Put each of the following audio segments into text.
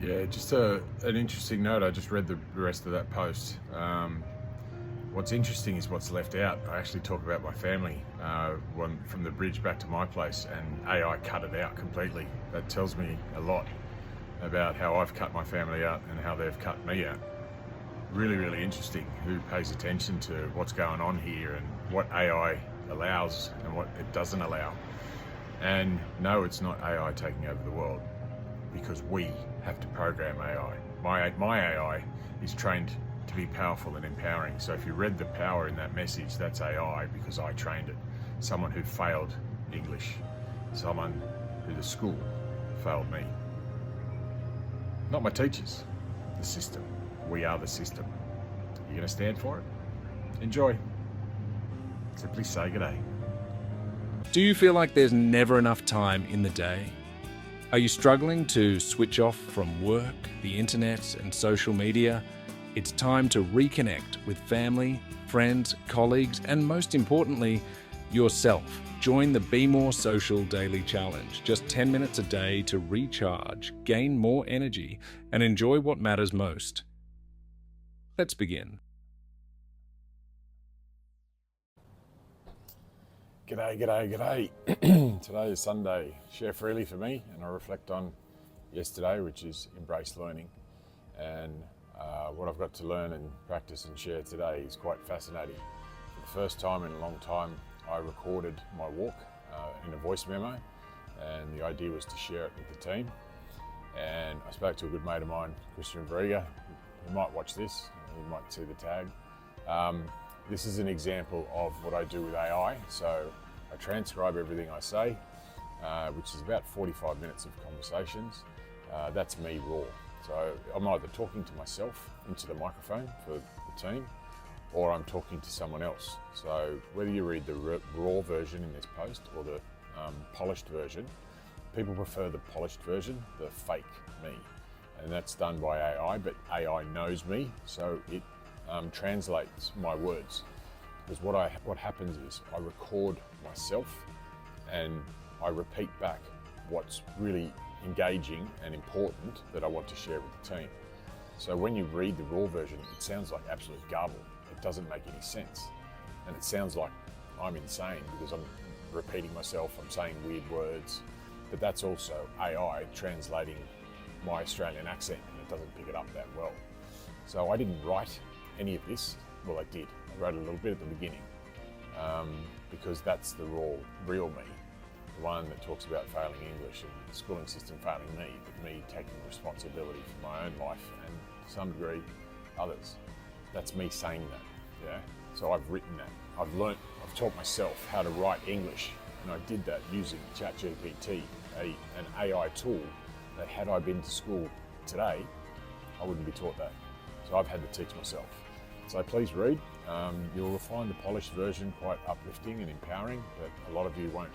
Yeah, just an interesting note. I just read the rest of that post. What's interesting is what's left out. I actually talk about my family from the bridge back to my place, and AI cut it out completely. That tells me a lot about how I've cut my family out and how they've cut me out. Really, really interesting who pays attention to what's going on here and what AI allows and what it doesn't allow. And no, it's not AI taking over the world, because we have to program AI. My AI is trained to be powerful and empowering. So if you read the power in that message, that's AI, because I trained it. Someone who failed English, someone who the school failed me. Not my teachers, the system. We are the system. You gonna stand for it? Enjoy. Simply say g'day. Do you feel like there's never enough time in the day? Are you struggling to switch off from work, the internet, and social media? It's time to reconnect with family, friends, colleagues, and most importantly, yourself. Join the Be More Social Daily Challenge. Just 10 minutes a day to recharge, gain more energy, and enjoy what matters most. Let's begin. G'day. Today is Sunday. Share freely for me, and I reflect on yesterday, which is embrace learning. And what I've got to learn and practice and share today is quite fascinating. For the first time in a long time, I recorded my walk in a voice memo, and the idea was to share it with the team. And I spoke to a good mate of mine, Christian Veriga, who might watch this, you might see the tag. This is an example of what I do with AI. So I transcribe everything I say, which is about 45 minutes of conversations. That's me raw. So I'm either talking to myself into the microphone for the team, or I'm talking to someone else. So whether you read the raw version in this post or the polished version, people prefer the polished version, the fake me. And that's done by AI, but AI knows me, so it translates my words. Because what happens is I record myself and I repeat back what's really engaging and important that I want to share with the team. So when you read the raw version, it sounds like absolute garble. It doesn't make any sense. And it sounds like I'm insane because I'm repeating myself, I'm saying weird words, but that's also AI translating my Australian accent, and it doesn't pick it up that well. So I didn't write any of this. Well, I did. I wrote a little bit at the beginning because that's the real me, the one that talks about failing English and the schooling system failing me, but me taking responsibility for my own life and to some degree others. That's me saying that, yeah? So I've written that. I've taught myself how to write English, and I did that using ChatGPT, an AI tool that had I been to school today, I wouldn't be taught that. So I've had to teach myself. So please read. You'll find the polished version quite uplifting and empowering, but a lot of you won't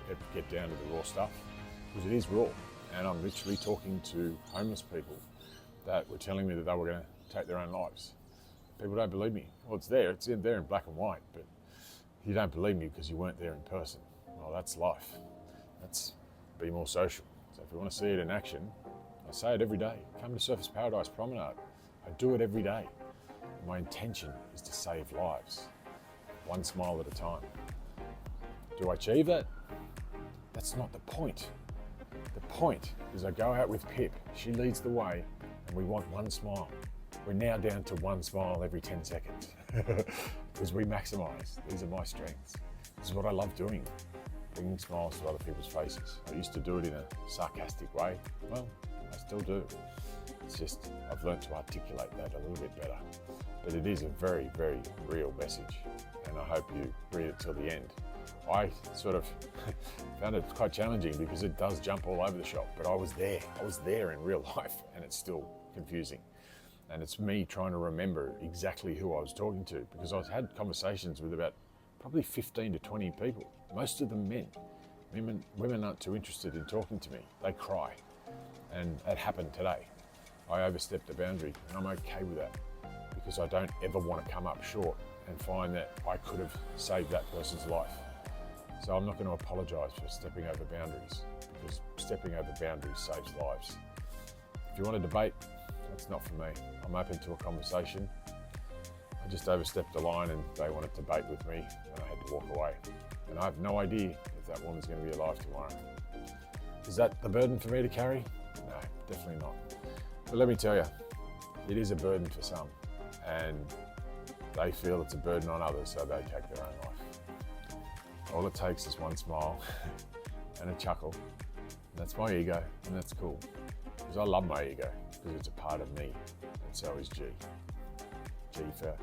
ever get down to the raw stuff because it is raw. And I'm literally talking to homeless people that were telling me that they were going to take their own lives. People don't believe me. Well, it's there in black and white, but you don't believe me because you weren't there in person. Well, that's life. That's Be More Social. So if you want to see it in action, I say it every day. Come to Surfers Paradise Promenade. I do it every day. My intention is to save lives, one smile at a time. Do I achieve that? That's not the point. The point is I go out with Pip, she leads the way, and we want one smile. We're now down to one smile every 10 seconds because we maximize. These are my strengths. This is what I love doing, bringing smiles to other people's faces. I used to do it in a sarcastic way. Well, I still do. It's just I've learned to articulate that a little bit better. But it is a very, very real message, and I hope you read it till the end. I sort of found it quite challenging because it does jump all over the shop, but I was there in real life, and it's still confusing. And it's me trying to remember exactly who I was talking to, because I've had conversations with about probably 15 to 20 people, most of them men. Women aren't too interested in talking to me, they cry. And that happened today. I overstepped a boundary, and I'm okay with that because I don't ever want to come up short and find that I could have saved that person's life. So I'm not going to apologise for stepping over boundaries, because stepping over boundaries saves lives. If you want to debate, that's not for me. I'm open to a conversation. I just overstepped the line and they wanted to debate with me and I had to walk away. And I have no idea if that woman's going to be alive tomorrow. Is that the burden for me to carry? No, definitely not. But let me tell you, it is a burden for some, and they feel it's a burden on others, so they take their own life. All it takes is one smile and a chuckle, and that's my ego, and that's cool. Because I love my ego, because it's a part of me, and so is G. G for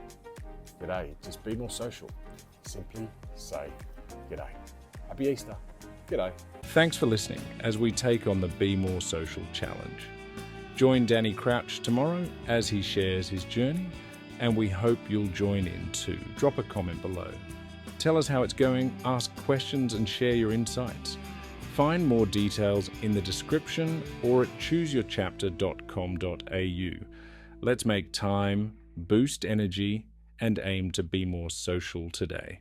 g'day. Just be more social. Simply say g'day. Happy Easter. G'day. Thanks for listening as we take on the Be More Social challenge. Join Danny Crouch tomorrow as he shares his journey, and we hope you'll join in too. Drop a comment below. Tell us how it's going, ask questions and share your insights. Find more details in the description or at chooseyourchapter.com.au. Let's make time, boost energy, and aim to be more social today.